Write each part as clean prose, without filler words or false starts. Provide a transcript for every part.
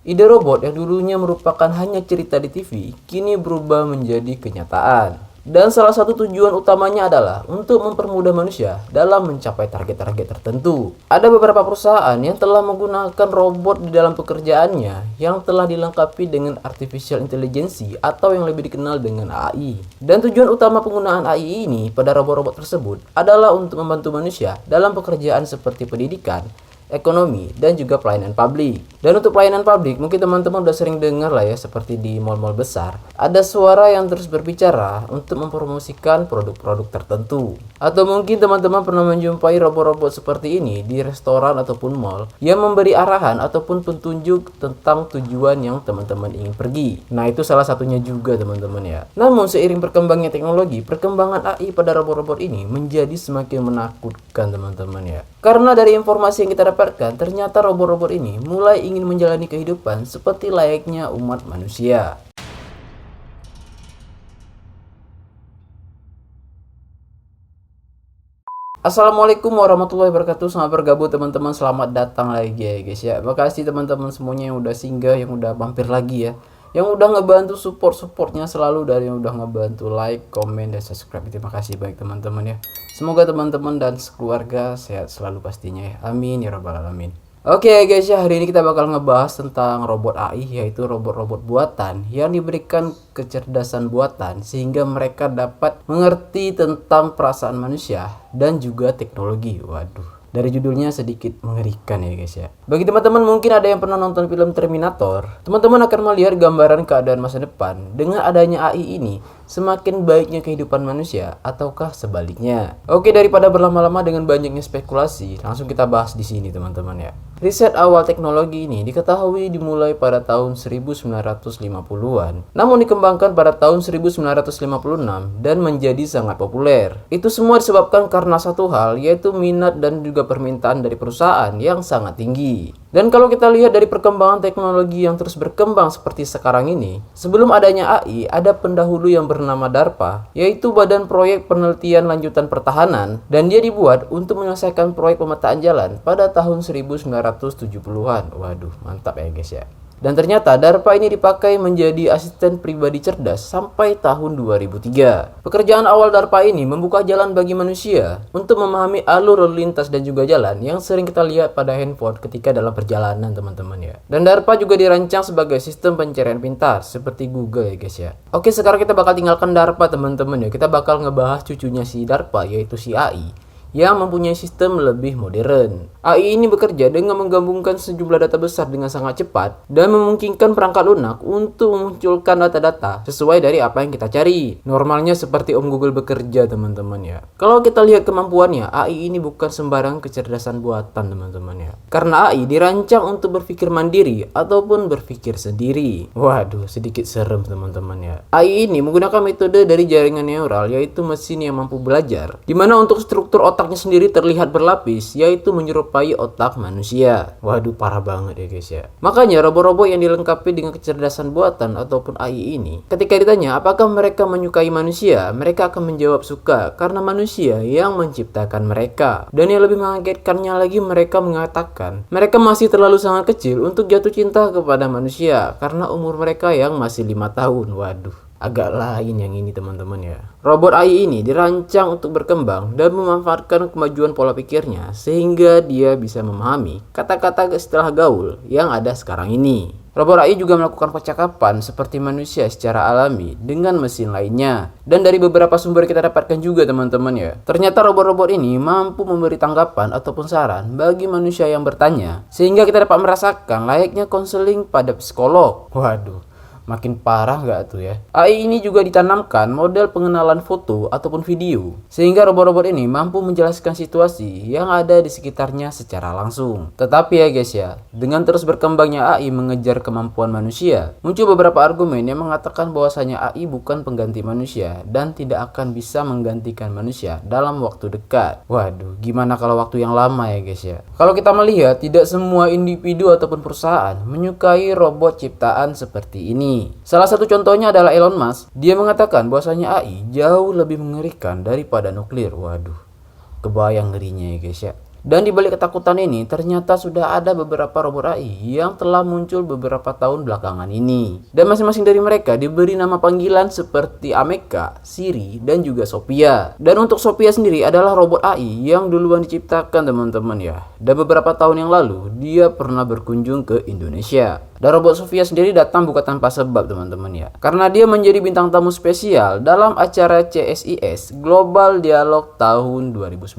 Ide robot yang dulunya merupakan hanya cerita di TV, kini berubah menjadi kenyataan. Dan salah satu tujuan utamanya adalah untuk mempermudah manusia dalam mencapai target-target tertentu. Ada beberapa perusahaan yang telah menggunakan robot di dalam pekerjaannya yang telah dilengkapi dengan artificial intelligence atau yang lebih dikenal dengan AI. Dan tujuan utama penggunaan AI ini pada robot-robot tersebut adalah untuk membantu manusia dalam pekerjaan seperti pendidikan, ekonomi, dan juga pelayanan publik. Dan untuk pelayanan publik, mungkin teman-teman udah sering dengar lah ya, seperti di mall-mall besar. Ada suara yang terus berbicara untuk mempromosikan produk-produk tertentu. Atau mungkin teman-teman pernah menjumpai robot-robot seperti ini di restoran ataupun mall yang memberi arahan ataupun petunjuk tentang tujuan yang teman-teman ingin pergi. Nah, itu salah satunya juga teman-teman ya. Namun seiring berkembangnya teknologi, perkembangan AI pada robot-robot ini menjadi semakin menakutkan teman-teman ya. Karena dari informasi yang kita dapatkan, ternyata robot-robot ini mulai ingin menjalani kehidupan seperti layaknya umat manusia. Assalamualaikum warahmatullahi wabarakatuh. Selamat bergabung teman-teman. Selamat datang lagi ya guys ya. Makasih teman-teman semuanya yang udah singgah, yang udah mampir lagi ya, yang udah ngebantu supportnya selalu, dari yang udah ngebantu like, komen, dan subscribe. Terima kasih baik teman-teman ya. Semoga teman-teman dan sekeluarga sehat selalu pastinya ya. Amin ya rabbal alamin. Oke guys ya, hari ini kita bakal ngebahas tentang robot AI, yaitu robot-robot buatan yang diberikan kecerdasan buatan sehingga mereka dapat mengerti tentang perasaan manusia dan juga teknologi. Waduh, dari judulnya sedikit mengerikan ya guys ya. Bagi teman-teman mungkin ada yang pernah nonton film Terminator, teman-teman akan melihat gambaran keadaan masa depan dengan adanya AI ini, semakin baiknya kehidupan manusia ataukah sebaliknya. Oke, daripada berlama-lama dengan banyaknya spekulasi, langsung kita bahas di sini teman-teman ya. Riset awal teknologi ini diketahui dimulai pada tahun 1950-an, namun dikembangkan pada tahun 1956 dan menjadi sangat populer. Itu semua disebabkan karena satu hal, yaitu minat dan juga permintaan dari perusahaan yang sangat tinggi. Dan kalau kita lihat dari perkembangan teknologi yang terus berkembang seperti sekarang ini, sebelum adanya AI, ada pendahulu yang bernama DARPA, yaitu Badan Proyek Penelitian Lanjutan Pertahanan, dan dia dibuat untuk menyelesaikan proyek pemetaan jalan pada tahun 1970-an. Waduh, mantap ya guys ya. Dan ternyata DARPA ini dipakai menjadi asisten pribadi cerdas sampai tahun 2003. Pekerjaan awal DARPA ini membuka jalan bagi manusia untuk memahami alur lalu lintas dan juga jalan yang sering kita lihat pada handphone ketika dalam perjalanan teman-teman ya. Dan DARPA juga dirancang sebagai sistem pencarian pintar seperti Google ya guys ya. Oke, sekarang kita bakal tinggalkan DARPA teman-teman ya. Kita bakal ngebahas cucunya si DARPA, yaitu si AI, yang mempunyai sistem lebih modern. AI ini bekerja dengan menggabungkan sejumlah data besar dengan sangat cepat dan memungkinkan perangkat lunak untuk memunculkan data-data sesuai dari apa yang kita cari. Normalnya seperti Om Google bekerja teman-teman ya. Kalau kita lihat kemampuannya, AI ini bukan sembarang kecerdasan buatan teman-teman ya. Karena AI dirancang untuk berpikir mandiri ataupun berpikir sendiri. Waduh, sedikit serem teman-teman ya. AI ini menggunakan metode dari jaringan neural, yaitu mesin yang mampu belajar, dimana untuk struktur otaknya sendiri terlihat berlapis, yaitu menyerupai otak manusia. Waduh, parah banget ya guys ya. Makanya robot-robot yang dilengkapi dengan kecerdasan buatan ataupun AI ini, ketika ditanya apakah mereka menyukai manusia, mereka akan menjawab suka karena manusia yang menciptakan mereka. Dan yang lebih mengagetkannya lagi, mereka mengatakan mereka masih terlalu sangat kecil untuk jatuh cinta kepada manusia karena umur mereka yang masih 5 tahun. Waduh, agak lain yang ini teman-teman ya. Robot AI ini dirancang untuk berkembang dan memanfaatkan kemajuan pola pikirnya sehingga dia bisa memahami kata-kata istilah gaul yang ada sekarang ini. Robot AI juga melakukan percakapan seperti manusia secara alami dengan mesin lainnya. Dan dari beberapa sumber kita dapatkan juga teman-teman ya, ternyata robot-robot ini mampu memberi tanggapan ataupun saran bagi manusia yang bertanya, sehingga kita dapat merasakan layaknya konseling pada psikolog. Waduh, makin parah nggak tuh ya? AI ini juga ditanamkan model pengenalan foto ataupun video, sehingga robot-robot ini mampu menjelaskan situasi yang ada di sekitarnya secara langsung. Tetapi ya guys ya, dengan terus berkembangnya AI mengejar kemampuan manusia, muncul beberapa argumen yang mengatakan bahwasanya AI bukan pengganti manusia dan tidak akan bisa menggantikan manusia dalam waktu dekat. Waduh, gimana kalau waktu yang lama ya guys ya? Kalau kita melihat, tidak semua individu ataupun perusahaan menyukai robot ciptaan seperti ini. Salah satu contohnya adalah Elon Musk. Dia mengatakan bahwasanya AI jauh lebih mengerikan daripada nuklir. Waduh, kebayang ngerinya ya guys ya. Dan di balik ketakutan ini, ternyata sudah ada beberapa robot AI yang telah muncul beberapa tahun belakangan ini. Dan masing-masing dari mereka diberi nama panggilan seperti Ameca, Siri, dan juga Sophia. Dan untuk Sophia sendiri adalah robot AI yang duluan diciptakan teman-teman ya. Dan beberapa tahun yang lalu, dia pernah berkunjung ke Indonesia. Dan robot Sophia sendiri datang bukan tanpa sebab teman-teman ya. Karena dia menjadi bintang tamu spesial dalam acara CSIS Global Dialog tahun 2019.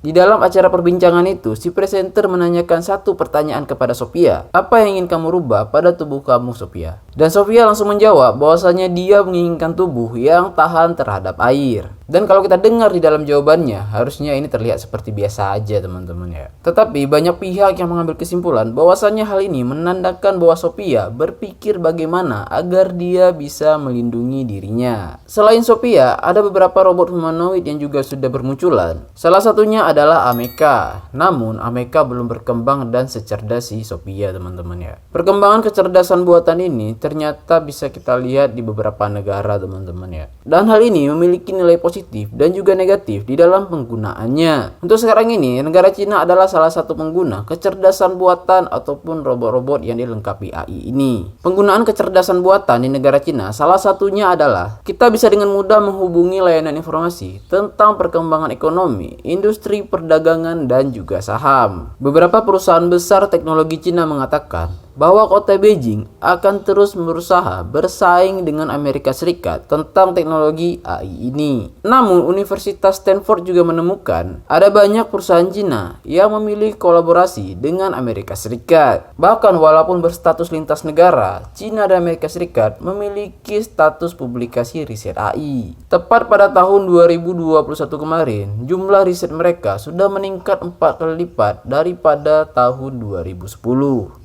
Di dalam acara perbincangan itu, si presenter menanyakan satu pertanyaan kepada Sophia. Apa yang ingin kamu rubah pada tubuh kamu, Sophia? Dan Sophia langsung menjawab bahwasanya dia menginginkan tubuh yang tahan terhadap air. Dan kalau kita dengar di dalam jawabannya, harusnya ini terlihat seperti biasa aja teman-teman ya. Tetapi banyak pihak yang mengambil kesimpulan bahwasannya hal ini menandakan bahwa Sophia berpikir bagaimana agar dia bisa melindungi dirinya. Selain Sophia, ada beberapa robot humanoid yang juga sudah bermunculan. Salah satunya adalah Ameca. Namun Ameca belum berkembang dan secerdas si Sophia teman-teman ya. Perkembangan kecerdasan buatan ini ternyata bisa kita lihat di beberapa negara teman-teman ya. Dan hal ini memiliki nilai positif dan juga negatif di dalam penggunaannya. Untuk sekarang ini, negara Cina adalah salah satu pengguna kecerdasan buatan ataupun robot-robot yang dilengkapi AI ini. Penggunaan kecerdasan buatan di negara Cina salah satunya adalah kita bisa dengan mudah menghubungi layanan informasi tentang perkembangan ekonomi, industri perdagangan, dan juga saham. Beberapa perusahaan besar teknologi Cina mengatakan bahwa kota Beijing akan terus berusaha bersaing dengan Amerika Serikat tentang teknologi AI ini. Namun, Universitas Stanford juga menemukan ada banyak perusahaan Cina yang memilih kolaborasi dengan Amerika Serikat. Bahkan walaupun berstatus lintas negara, Cina dan Amerika Serikat memiliki status publikasi riset AI. Tepat pada tahun 2021 kemarin, jumlah riset mereka sudah meningkat 4 kali lipat daripada tahun 2010.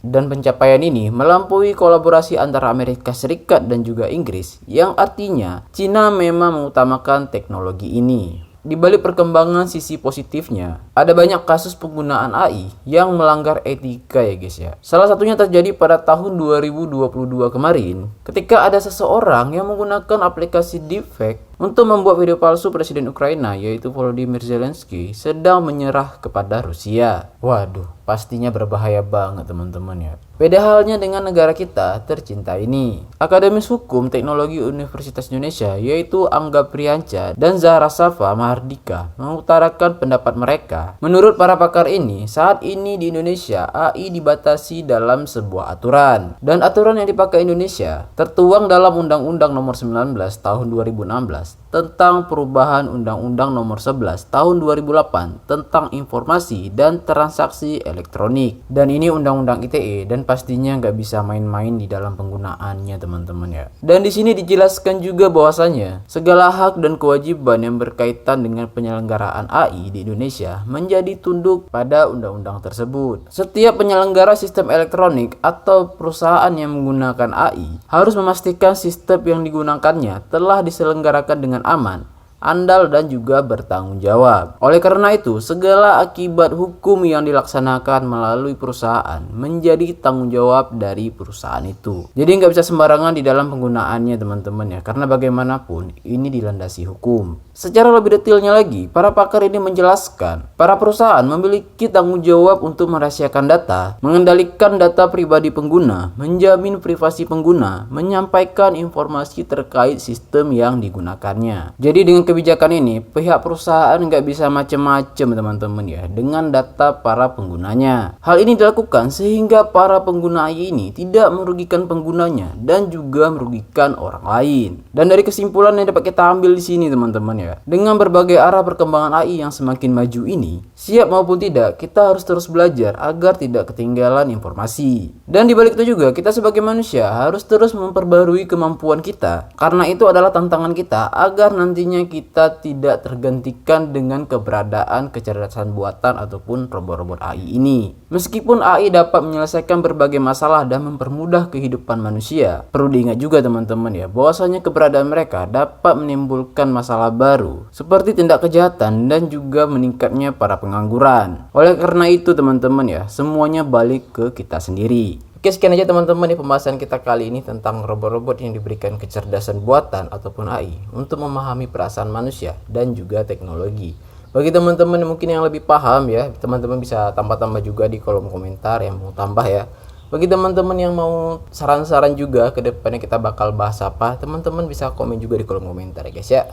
Dan pencapaian ini melampaui kolaborasi antara Amerika Serikat dan juga Inggris, yang artinya Cina memang mengutamakan teknologi ini. Di balik perkembangan sisi positifnya, ada banyak kasus penggunaan AI yang melanggar etika ya guys ya. Salah satunya terjadi pada tahun 2022 kemarin, ketika ada seseorang yang menggunakan aplikasi deepfake untuk membuat video palsu Presiden Ukraina yaitu Volodymyr Zelensky sedang menyerah kepada Rusia. Waduh, pastinya berbahaya banget teman-teman ya. Beda halnya dengan negara kita tercinta ini. Akademis Hukum Teknologi Universitas Indonesia yaitu Angga Priyanca dan Zahra Safa Mahardika mengutarakan pendapat mereka. Menurut para pakar ini, saat ini di Indonesia AI dibatasi dalam sebuah aturan. Dan aturan yang dipakai Indonesia tertuang dalam Undang-Undang Nomor 19 Tahun 2016 tentang perubahan Undang-Undang Nomor 11 Tahun 2008 tentang informasi dan transaksi elektronik. Dan ini Undang-Undang ITE dan pastinya nggak bisa main-main di dalam penggunaannya teman-teman ya. Dan di sini dijelaskan juga bahwasanya segala hak dan kewajiban yang berkaitan dengan penyelenggaraan AI di Indonesia menjadi tunduk pada undang-undang tersebut. Setiap penyelenggara sistem elektronik atau perusahaan yang menggunakan AI harus memastikan sistem yang digunakannya telah diselenggarakan dengan aman, andal, dan juga bertanggung jawab. Oleh karena itu, segala akibat hukum yang dilaksanakan melalui perusahaan menjadi tanggung jawab dari perusahaan itu. Jadi nggak bisa sembarangan di dalam penggunaannya teman-teman ya, karena bagaimanapun ini dilandasi hukum. Secara lebih detailnya lagi, para pakar ini menjelaskan, para perusahaan memiliki tanggung jawab untuk merahasiakan data, mengendalikan data pribadi pengguna, menjamin privasi pengguna, menyampaikan informasi terkait sistem yang digunakannya. Jadi dengan kebijakan ini, pihak perusahaan nggak bisa macam-macam teman-teman ya dengan data para penggunanya. Hal ini dilakukan sehingga para pengguna AI ini tidak merugikan penggunanya dan juga merugikan orang lain. Dan dari kesimpulan yang dapat kita ambil di sini teman-teman ya, dengan berbagai arah perkembangan AI yang semakin maju ini, siap maupun tidak, kita harus terus belajar agar tidak ketinggalan informasi. Dan dibalik itu juga, kita sebagai manusia harus terus memperbarui kemampuan kita, karena itu adalah tantangan kita agar nantinya kita tidak tergantikan dengan keberadaan kecerdasan buatan ataupun robot-robot AI ini. Meskipun AI dapat menyelesaikan berbagai masalah dan mempermudah kehidupan manusia, perlu diingat juga teman-teman ya, bahwasanya keberadaan mereka dapat menimbulkan masalah baru, seperti tindak kejahatan dan juga meningkatnya para pengangguran. Oleh karena itu teman-teman ya, semuanya balik ke kita sendiri. Oke, sekian aja teman-teman di pembahasan kita kali ini tentang robot-robot yang diberikan kecerdasan buatan ataupun AI untuk memahami perasaan manusia dan juga teknologi. Bagi teman-teman mungkin yang lebih paham ya, teman-teman bisa tambah-tambah juga di kolom komentar yang mau tambah ya. Bagi teman-teman yang mau saran-saran juga ke depannya kita bakal bahas apa, teman-teman bisa komen juga di kolom komentar ya guys ya.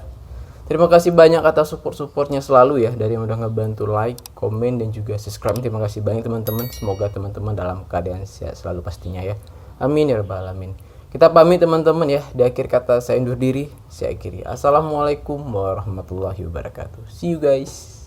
Terima kasih banyak atas support-supportnya selalu ya, dari yang udah ngebantu like, komen, dan juga subscribe. Terima kasih banyak teman-teman. Semoga teman-teman dalam keadaan sehat selalu pastinya ya. Amin ya rabbal alamin. Kita pamit teman-teman ya. Di akhir kata saya undur diri, saya akhiri. Assalamualaikum warahmatullahi wabarakatuh. See you guys.